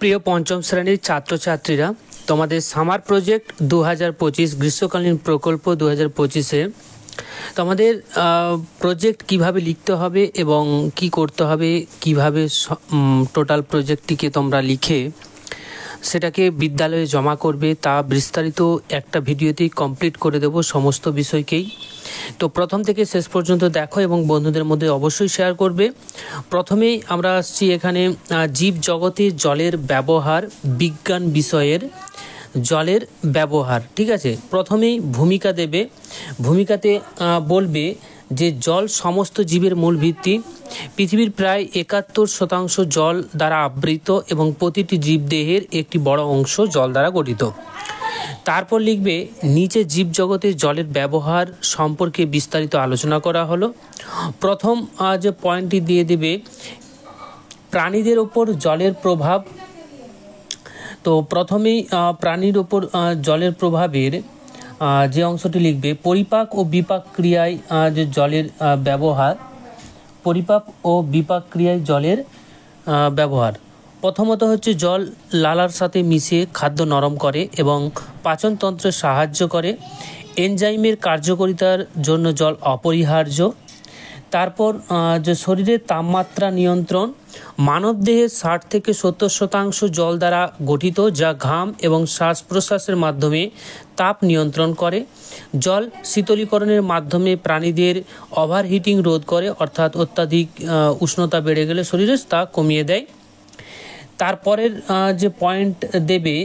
প্রিয় পঞ্চম শ্রেণীর ছাত্রছাত্রীরা, তোমাদের সামার প্রজেক্ট 2025 গ্রীষ্মকালীন প্রকল্প 2025-এ তোমাদের প্রজেক্ট কিভাবে লিখতে হবে এবং কি করতে হবে, কিভাবে টোটাল প্রজেক্টটিকে তোমরা লিখে সেটাকে বিদ্যালয়ে জমা করবে, তা বিস্তারিত একটা ভিডিওতেই কমপ্লিট করে দেব সমস্ত বিষয়কেই। তো প্রথম থেকে শেষ পর্যন্ত দেখো এবং বন্ধুদের মধ্যে অবশ্যই শেয়ার করবে। প্রথমেই আমরা আসছি এখানে জীব জগতে জলের ব্যবহার, বিজ্ঞান বিষয়ের জলের ব্যবহার। ঠিক আছে, প্রথমেই ভূমিকা দেবে। ভূমিকাতে বলবে যে জল সমস্ত জীবের মূল ভিত্তি। পৃথিবীর প্রায় 71% জল দ্বারা আবৃত এবং প্রতিটি জীবদেহের একটি বড় অংশ জল দ্বারা গঠিত। তারপর লিখবে নিচে জীবজগতে জলের ব্যবহার সম্পর্কে বিস্তারিত আলোচনা করা হলো। প্রথম যে পয়েন্টটি দিয়ে দেবে প্রাণীদের ওপর জলের প্রভাব। তো প্রথমেই প্রাণীর ওপর জলের প্রভাবের যে অংশটি লিখবে পরিপাক ও বিপাক ক্রিয়ায় যে জলের ব্যবহার, পরিপাক ও বিপাক ক্রিয়ায় জলের ব্যবহার। প্রথমত হচ্ছে জল লালার সাথে মিশে খাদ্য নরম করে এবং পাচনতন্ত্রে সাহায্য করে। এনজাইমের কার্যকারিতার জন্য জল অপরিহার্য। তারপর যে শরীরের তাপমাত্রা নিয়ন্ত্রণ। মানবদেহের 60 থেকে 70% জল দ্বারা গঠিত, যা ঘাম এবং শ্বাস প্রশ্বাসের মাধ্যমে তাপ নিয়ন্ত্রণ করে। জল শীতলীকরণের মাধ্যমে প্রাণীদের ওভারহিটিং রোধ করে, অর্থাৎ অত্যাধিক উষ্ণতা বেড়ে গেলে শরীরে তা কমিয়ে দেয়। তারপরের যে পয়েন্ট দেবে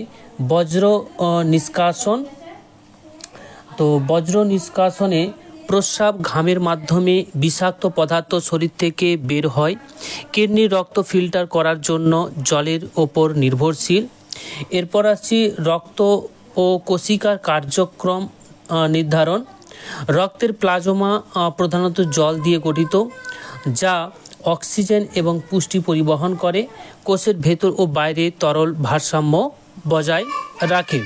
বজ্র নিষ্কাশন। তো বজ্র নিষ্কাশনে প্রস্রাব ঘামের মাধ্যমে বিষাক্ত পদার্থ শরীর থেকে বের হয়। কিডনির রক্ত ফিল্টার করার জন্য জলের ওপর নির্ভরশীল। এরপর আসছি রক্ত ও কোশিকার কার্যক্রম নির্ধারণ। রক্তের প্লাজমা প্রধানত জল দিয়ে গঠিত, যা অক্সিজেন এবং পুষ্টি পরিবহন করে। কোষের ভেতর ও বাইরে তরল ভারসাম্য বজায় রাখে।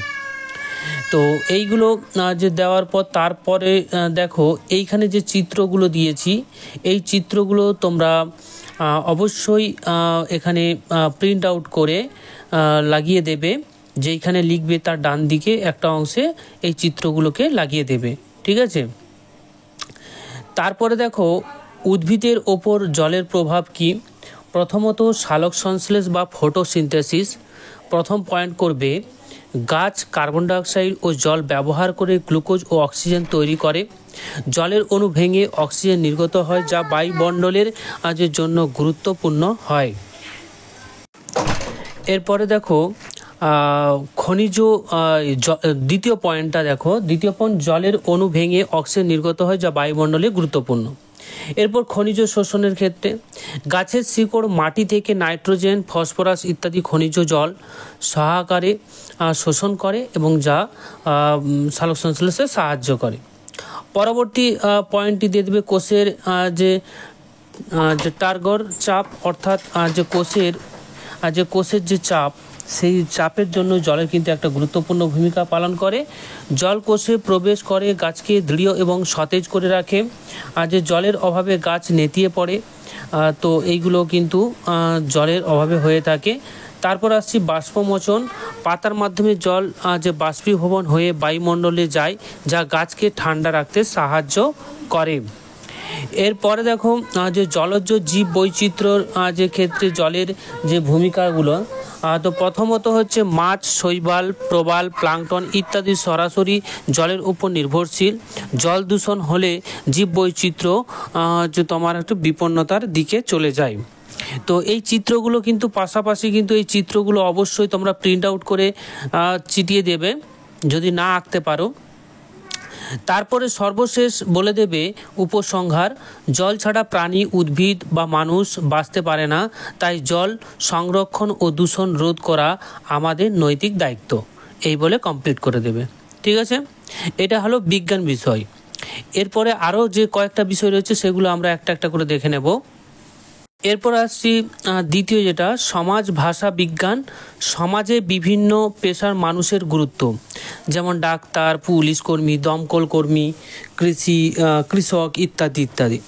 তো এইগুলো যে দেওয়ার পর তারপরে দেখো এইখানে যে চিত্রগুলো দিয়েছি, এই চিত্রগুলো তোমরা অবশ্যই এখানে প্রিন্ট আউট করে লাগিয়ে দেবে। যেইখানে লিখবে তার ডান দিকে একটা অংশে এই চিত্রগুলোকে লাগিয়ে দেবে। ঠিক আছে, তারপরে দেখো উদ্ভিদের ওপর জলের প্রভাব কি। প্রথমত সালোক সংশ্লেষ বা ফটোসিনথেসিস। প্রথম পয়েন্ট করবে গাছ কার্বন ডাইঅক্সাইড ও জল ব্যবহার করে গ্লুকোজ ও অক্সিজেন তৈরি করে। জলের অণু ভেঙে অক্সিজেন নির্গত হয়, যা বায়ুমণ্ডলের জন্য গুরুত্বপূর্ণ হয়। এরপরে দেখো খনিজ, দ্বিতীয় পয়েন্টটা দেখো, দ্বিতীয় পয়েন্ট জলের অণু ভেঙে অক্সিজেন নির্গত হয়, যা বায়ুমণ্ডলে গুরুত্বপূর্ণ। এরপর খনিজ শোষণের ক্ষেত্রে গাছের শিকড় মাটি থেকে নাইট্রোজেন, ফসফরাস ইত্যাদি খনিজ জল সহকারে শোষণ করে এবং যা সালোক সংশ্লেষে সাহায্য করে। পরবর্তী পয়েন্টটি দিয়ে দেবে কোষের যে টার্গর চাপ, অর্থাৎ যে কোষের যে চাপ, সেই চাপের জন্য জলের কিন্তু একটা গুরুত্বপূর্ণ ভূমিকা পালন করে। জল কোষে প্রবেশ করে গাছকে দৃঢ় এবং সতেজ করে রাখে। আর যে জলের অভাবে গাছ নেতিয়ে পড়ে, তো এইগুলো কিন্তু জলের অভাবে হয়ে থাকে। তারপর আসছি বাষ্পমোচন। পাতার মাধ্যমে জল যে বাষ্পীভবন হয়ে বায়ুমণ্ডলে যায়, যা গাছকে ঠান্ডা রাখতে সাহায্য করে। এরপরে দেখো যে জলজ জীব বৈচিত্র্যর যে ক্ষেত্রে জলের যে ভূমিকাগুলো। তো প্রথমত হচ্ছে মাছ, শৈবাল, প্রবাল, প্লাঙ্কটন ইত্যাদি সরাসরি জলের উপর নির্ভরশীল। জল দূষণ হলে জীব বৈচিত্র্য যে তোমার একটু বিপন্নতার দিকে চলে যায়। তো এই চিত্রগুলো কিন্তু পাশাপাশি কিন্তু এই চিত্রগুলো অবশ্যই তোমরা প্রিন্ট আউট করে চিটিয়ে দেবে যদি না আঁকতে পারো। তারপরে সর্বশেষ বলে দেবে উপসংহার। জল ছাড়া প্রাণী, উদ্ভিদ বা মানুষ বাঁচতে পারে না, তাই জল সংরক্ষণ ও দূষণ রোধ করা আমাদের নৈতিক দায়িত্ব। এই বলে কমপ্লিট করে দেবে। ঠিক আছে, এটা হলো বিজ্ঞান বিষয়। এরপরে আরও যে কয়েকটা বিষয় রয়েছে সেগুলো আমরা একটা একটা করে দেখে নেব। এরপর আসছি দ্বিতীয়, যেটা সমাজ ভাষা বিজ্ঞান। সমাজে বিভিন্ন পেশার মানুষের গুরুত্ব, যেমন ডাক্তার, পুলিশ কর্মী, দমকল কর্মী, কৃষক ইত্যাদি ইত্যাদি।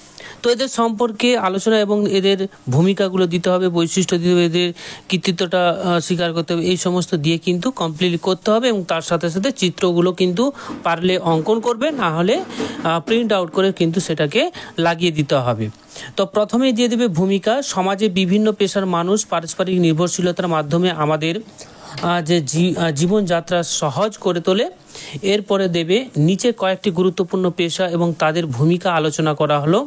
তো এদের সম্পর্কে আলোচনা এবং এদের ভূমিকাগুলো দিতে হবে, বৈশিষ্ট্য দিতে হবে, এদের কৃতিত্বটা স্বীকার করতে হবে, এই সমস্ত দিয়ে কিন্তু কমপ্লিট করতে হবে এবং তার সাথে সাথে চিত্রগুলো কিন্তু পারলে অঙ্কন করবে, না হলে প্রিন্ট আউট করে কিন্তু সেটাকে লাগিয়ে দিতে হবে। তো প্রথমেই দিয়ে দেবে ভূমিকা। সমাজে বিভিন্ন পেশার মানুষ পারস্পরিক নির্ভরশীলতার মাধ্যমে আমাদের যে জীবনযাত্রা সহজ করে তোলে। এরপরে দেবে নিচে কয়েকটি গুরুত্বপূর্ণ পেশা এবং তাদের ভূমিকা আলোচনা করা হলো।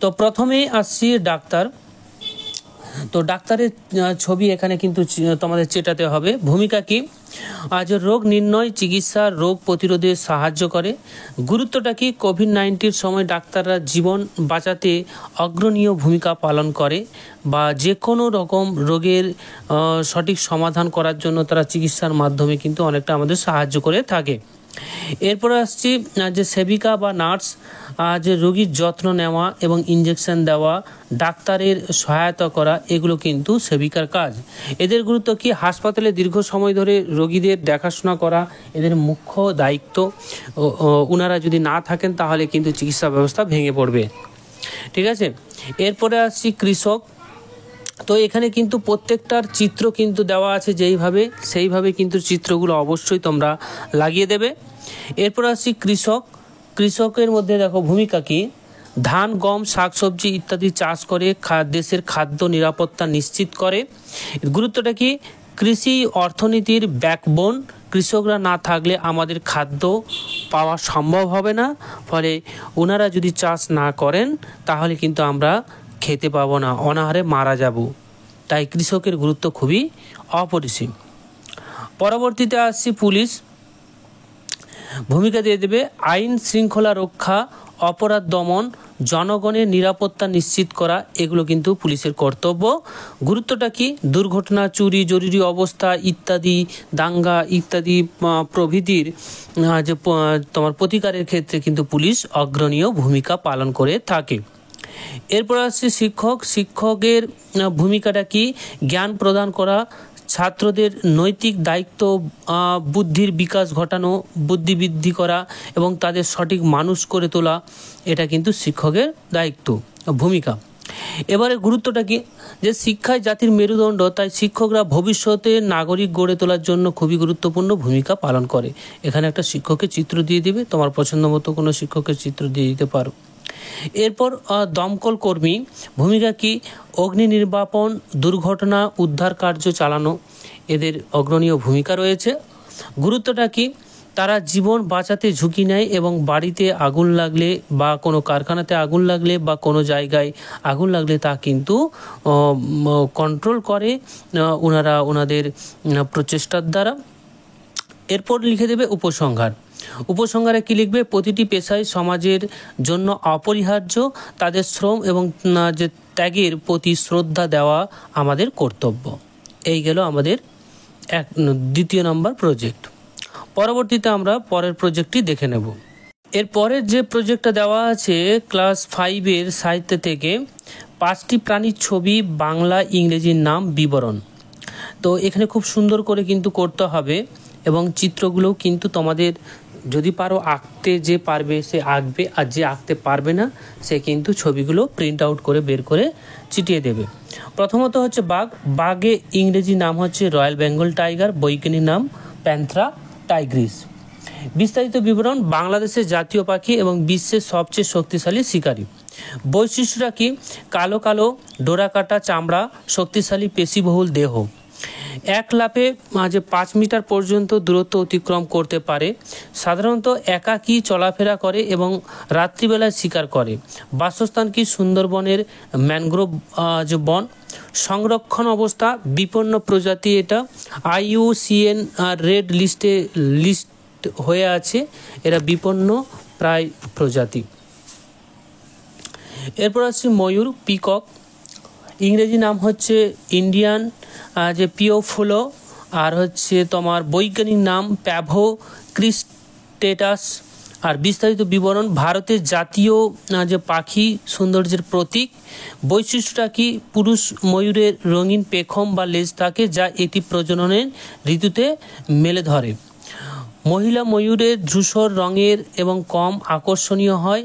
তো প্রথমেই আসছি ডাক্তার। তো ডাক্তারের ছবি এখানে কিন্তু তোমাদের চেটাতে হবে। ভূমিকা কি? আজ রোগ নির্ণয়, চিকিৎসা, রোগ প্রতিরোধে সাহায্য করে। গুরুত্বটা কি? কোভিড-19 সময় ডাক্তাররা জীবন বাঁচাতে অগ্রণীয় ভূমিকা পালন করে, বা যে কোনো রকম রোগের সঠিক সমাধান করার জন্য তারা চিকিৎসার মাধ্যমে কিন্তু অনেকটা আমাদের সাহায্য করে থাকে। এরপরে আসছি যে সেবিকা বা নার্স, যে রোগীর যত্ন নেওয়া এবং ইঞ্জেকশন দেওয়া, ডাক্তারের সহায়তা করা, এগুলো কিন্তু সেবিকার কাজ। এদের গুরুত্ব কি? হাসপাতালে দীর্ঘ সময় ধরে রোগীদের দেখাশোনা করা এদের মুখ্য দায়িত্ব। ওনারা যদি না থাকেন তাহলে কিন্তু চিকিৎসা ব্যবস্থা ভেঙে পড়বে। ঠিক আছে, এরপরে আসছি কৃষক। তো এখানে কিন্তু প্রত্যেকটার চিত্র কিন্তু দেওয়া আছে যেইভাবে, সেইভাবে কিন্তু চিত্রগুলো অবশ্যই তোমরা লাগিয়ে দেবে। এরপর আসছি কৃষক। কৃষকের মধ্যে দেখো ভূমিকা কি? ধান, গম, শাকসবজি ইত্যাদি চাষ করে দেশের খাদ্য নিরাপত্তা নিশ্চিত করে। গুরুত্বটা কি? কৃষি অর্থনীতির ব্যাকবোন। কৃষকরা না থাকলে আমাদের খাদ্য পাওয়া সম্ভব হবে না, ফলে ওনারা যদি চাষ না করেন তাহলে কিন্তু আমরা খেতে পাবো না, অনাহারে মারা যাব। তাই কৃষকের গুরুত্ব খুবই অপরিসীম। পরবর্তীতে আসছি পুলিশ। ভূমিকা দিয়ে দেবে আইন শৃঙ্খলা রক্ষা, অপরাধ দমন, জনগণের নিরাপত্তা নিশ্চিত করা, এগুলো কিন্তু পুলিশের কর্তব্য। গুরুত্বটা কি? দুর্ঘটনা, চুরি, জরুরি অবস্থা ইত্যাদি, দাঙ্গা ইত্যাদি প্রভৃতির যে তোমার প্রতিকারের ক্ষেত্রে কিন্তু পুলিশ অগ্রণীয় ভূমিকা পালন করে থাকে। এরপর আসছে শিক্ষক। শিক্ষকের ভূমিকাটা কি? জ্ঞান প্রদান করা, ছাত্রদের নৈতিক দায়িত্ব, বুদ্ধির বিকাশ ঘটানো, বুদ্ধি বৃদ্ধি করা এবং তাদের সঠিক মানুষ করে তোলা, এটা কিন্তু শিক্ষকের দায়িত্ব, ভূমিকা। এবারে গুরুত্বটা কি? যে শিক্ষায় জাতির মেরুদণ্ড, তাই শিক্ষকরা ভবিষ্যতে নাগরিক গড়ে তোলার জন্য খুবই গুরুত্বপূর্ণ ভূমিকা পালন করে। এখানে একটা শিক্ষকের চিত্র দিয়ে দিবে, তোমার পছন্দ মতো কোনো শিক্ষকের চিত্র দিয়ে দিতে পারো। এরপর দমকল কর্মী। ভূমিকা কি? অগ্নি নির্বাপন, দুর্ঘটনা উদ্ধার কার্য চালানো, এদের অগ্রণীয় ভূমিকা রয়েছে। গুরুত্বটা কি? তারা জীবন বাঁচাতে ঝুঁকি নেয় এবং বাড়িতে আগুন লাগলে বা কোনো কারখানাতে আগুন লাগলে বা কোনো জায়গায় আগুন লাগলে তা কিন্তু কন্ট্রোল করে ওনারা ওনাদের প্রচেষ্টার দ্বারা। এরপর লিখে দেবে উপসংহার। উপসংহারে কি লিখবে? প্রতিটি পেশায় সমাজের জন্য অপরিহার্য, তাদের শ্রম এবং যে ত্যাগের প্রতি শ্রদ্ধা দেওয়া আমাদের কর্তব্য। এই গেল আমাদের দ্বিতীয় নম্বর প্রজেক্ট। পরবর্তীতে আমরা পরের প্রজেক্টটি দেখে নেব। এর পরের যে প্রজেক্টটা দেওয়া আছে ক্লাস 5-এর সাহিত্য থেকে, 5টি প্রাণীর ছবি, বাংলা ইংরেজির নাম বিবরণ। তো এখানে খুব সুন্দর করে কিন্তু করতে হবে এবং চিত্রগুলোও কিন্তু তোমাদের যদি পারো আঁকতে, যে পারবে সে আঁকবে, আর যে আঁকতে পারবে না সে কিন্তু ছবিগুলো প্রিন্ট আউট করে বের করে চিটিয়ে দেবে। প্রথমত হচ্ছে বাঘ। বাঘের ইংরেজি নাম হচ্ছে রয়্যাল বেঙ্গল টাইগার, বৈজ্ঞানিক নাম প্যান্থেরা টাইগ্রিস। বিস্তারিত বিবরণ: বাংলাদেশের জাতীয় পাখি এবং বিশ্বের সবচেয়ে শক্তিশালী শিকারী। বৈশিষ্ট্যটা কি? কালো কালো ডোরাকাটা চামড়া, শক্তিশালী পেশিবহুল দেহ। এক লাফে 5 মিটার পর্যন্ত দূরত্ব অতিক্রম করতে পারে। সাধারণত একাকী চলাফেরা করে এবং রাত্রিবেলায় শিকার করে। বাসস্থান কি? সুন্দরবনের ম্যানগ্রোভ যে বন। সংরক্ষণ অবস্থা বিপন্ন প্রজাতি, এটা IUCN রেড লিস্ট হয়ে আছে, এরা বিপন্ন প্রায় প্রজাতি। এরপর আসছে ময়ূর, পিকক। ইংরেজি নাম হচ্ছে ইন্ডিয়ান যে পিওফুলো, আর হচ্ছে তোমার বৈজ্ঞানিক নাম প্যাভো ক্রিস্টেটাস। আর বিস্তারিত বিবরণ: ভারতের জাতীয় যে পাখি, সৌন্দর্যের প্রতীক। বৈশিষ্ট্যটা কি? পুরুষ ময়ূরের রঙিন পেখম বা লেজ থাকে যা এটি প্রজননের ঋতুতে মেলে ধরে। মহিলা ময়ূরের ধূসর রঙের এবং কম আকর্ষণীয় হয়।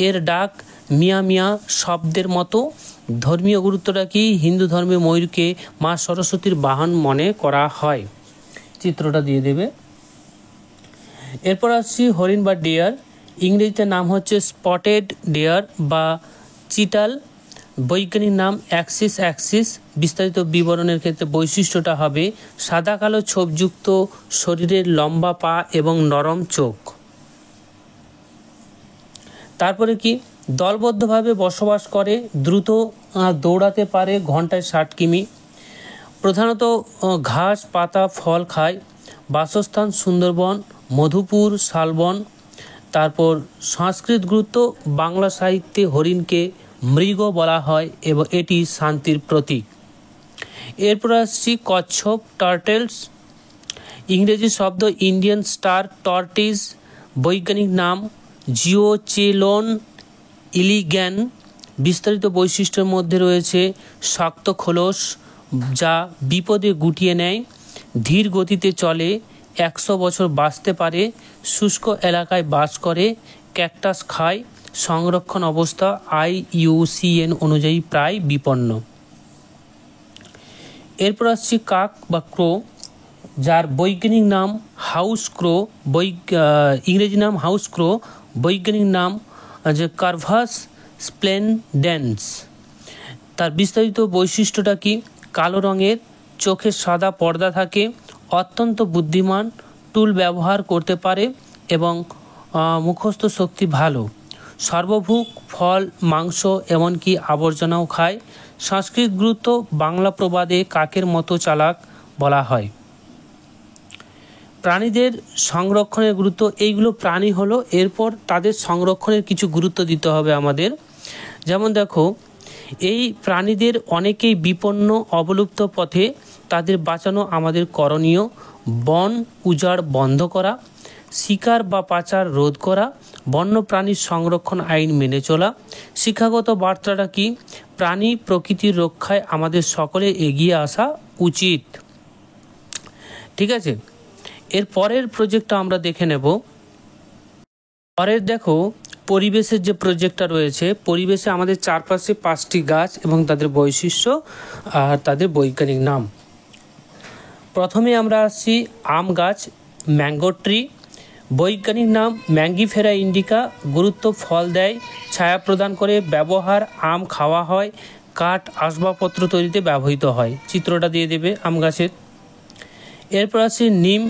এর ডাক মিয়া মিয়া শব্দের মতো। ধর্মীয় গুরুত্বটা কি? হিন্দু ধর্মে ময়ূরকে মা সরস্বতীর বাহন মনে করা হয়। চিত্রটা দিয়ে দেবে। এরপর আসছি হরিণ বা ডিয়ার। ইংরেজিতে নাম হচ্ছে স্পটেড ডিয়ার বা চিতাল। বৈজ্ঞানিক নাম অ্যাক্সিস অ্যাক্সিস। বিস্তারিত বিবরণের ক্ষেত্রে বৈশিষ্ট্যটা হবে সাদা কালো ছোপযুক্ত শরীরের লম্বা পা এবং নরম চোখ। তারপরে কি? দলবদ্ধভাবে বসবাস করে, দ্রুত দৌড়াতে পারে, ঘন্টায় 60 কিমি। প্রধানত ঘাস পাতা ফল খায়। বাসস্থান সুন্দরবন, মধুপুর, শালবন। তারপর সংস্কৃত গুরুত্ব, বাংলা সাহিত্যে হরিণকে মৃগ বলা হয় এবং এটি শান্তির প্রতীক। এরপর আসছি কচ্ছপ টার্টেলস। ইংরেজি শব্দ ইন্ডিয়ান স্টার টর্টিস। বৈজ্ঞানিক নাম জিওচেলন ইলিগ্যান। বিস্তারিত বৈশিষ্ট্যের মধ্যে রয়েছে শক্ত খোলস যা বিপদে গুটিয়ে নেয়, ধীর গতিতে চলে, 100 বছর বাঁচতে পারে, শুষ্ক এলাকায় বাস করে, ক্যাকটাস খায়, সংরক্ষণ অবস্থা IUCN অনুযায়ী প্রায় বিপন্ন। এরপর আসছি কাক বা ক্রো, যার বৈজ্ঞানিক নাম হাউস ক্রো। ইংরেজি নাম হাউস ক্রো। বৈজ্ঞানিক নাম যে কার্ভাস স্প্লেন্ডেন্স। তার বিস্তারিত বৈশিষ্ট্যটা কি? কালো রঙের, চোখে সাদা পর্দা থাকে, অত্যন্ত বুদ্ধিমান, টুল ব্যবহার করতে পারে এবং মুখস্থ শক্তি ভালো। সর্বভুক, ফল, মাংস এমনকি আবর্জনাও খায়। সংস্কৃত গুরুত্ব, বাংলা প্রবাদে কাকের মতো চালাক বলা হয়। প্রাণীদের সংরক্ষণের গুরুত্ব, এইগুলো প্রাণী হলো। এরপর তাদের সংরক্ষণের কিছু গুরুত্ব দিতে হবে আমাদের। যেমন দেখো, এই প্রাণীদের অনেকেই বিপন্ন, অবলুপ্ত পথে, তাদের বাঁচানো আমাদের করণীয়। বন উজাড় বন্ধ করা, শিকার বা পাচার রোধ করা, বন্য প্রাণীর সংরক্ষণ আইন মেনে চলা। শিক্ষাগত বার্তাটা কি? প্রাণী প্রকৃতির রক্ষায় আমাদের সকলে এগিয়ে আসা উচিত। ঠিক আছে, এর পরের প্রজেক্টটা আমরা দেখে নেব। পরের দেখো, পরিবেশের যে প্রজেক্টটা রয়েছে, পরিবেশে আমাদের চারপাশে 5টি গাছ এবং তাদের বৈশিষ্ট্য আর তাদের বৈজ্ঞানিক নাম। প্রথমে আমরা আসছি আম গাছ, ম্যাঙ্গো ট্রি। বৈজ্ঞানিক নাম ম্যাঙ্গিফেরা ইন্ডিকা। গুরুত্ব, ফল দেয়, ছায়া প্রদান করে, ব্যবহার, আম খাওয়া হয়, কাঠ, আসবাবপত্র তৈরিতে ব্যবহৃত হয়। চিত্রটা দিয়ে দেবে আম গাছের। এরপর আসছে নিম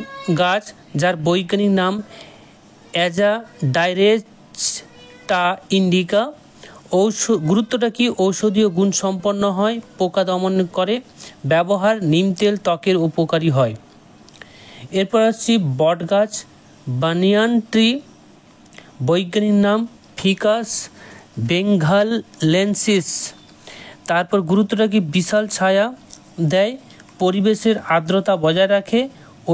গাছ, যার বৈজ্ঞানিক নাম অ্যাজাডাইরেস্টা ইন্ডিকা। গুরুত্বটা কি? ঔষধীয় গুণ সম্পন্ন হয়, পোকা দমন করে, ব্যবহার, নিম তেল ত্বকের উপকারী হয়। এরপর আসছি বট গাছ, বানিয়ান ট্রি। বৈজ্ঞানিক নাম ফিকাস বেঙ্গালেন্সিস। তারপর গুরুত্বটা কি? বিশাল ছায়া দেয়, পরিবেশের আর্দ্রতা বজায় রাখে,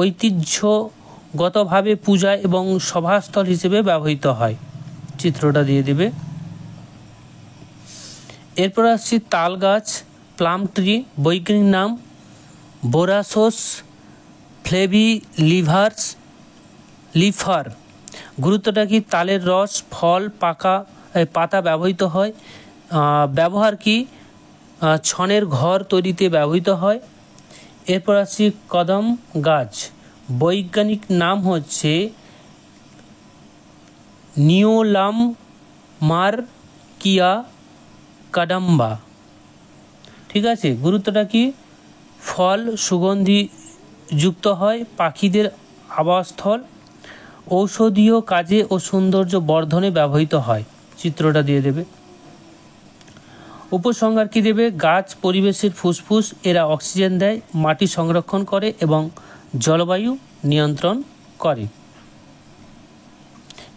ঐতিহ্যগতভাবে পূজা এবং সভাস্থল হিসেবে ব্যবহৃত হয়। চিত্রটা দিয়ে দেবে। এরপর আসছি তাল গাছ, প্লাম ট্রি। বৈজ্ঞানিক নাম বোরাসোস লিফার। গুরুত্বটা কি? তালের রস, ফল, পাতা ব্যবহৃত হয়। ব্যবহার কি? ছনের ঘর তৈরিতে ব্যবহৃত হয়। এরপর আসছি কদম গাছ। বৈজ্ঞানিক নাম হচ্ছে নিওলাম মার্কিয়া কাডাম্বা। ঠিক আছে, গুরুত্বটা কি? ফল সুগন্ধি যুক্ত হয়, পাখিদের আবাসস্থল, ঔষধীয় কাজে ও সৌন্দর্য বর্ধনে ব্যবহৃত হয়। চিত্রটা দিয়ে দেবে। উপসংহার কি দেবে? গাছ পরিবেশের ফুসফুস, এরা অক্সিজেন দেয়, মাটি সংরক্ষণ করে এবং জলবায়ু নিয়ন্ত্রণ করে।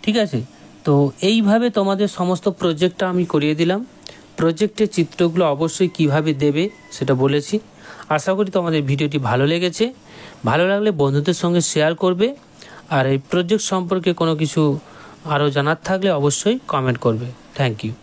ঠিক আছে, তো এইভাবে তোমাদের সমস্ত প্রজেক্টটা আমি করিয়ে দিলাম। প্রজেক্টের চিত্রগুলো অবশ্যই কিভাবে দেবে সেটা বলেছি। আশা করি তোমাদের ভিডিওটি ভালো লেগেছে। ভালো লাগলে বন্ধুদের সঙ্গে শেয়ার করবে, আর এই প্রজেক্ট সম্পর্কে কোনো কিছু আরও জানার থাকলে অবশ্যই কমেন্ট করবে। Thank you.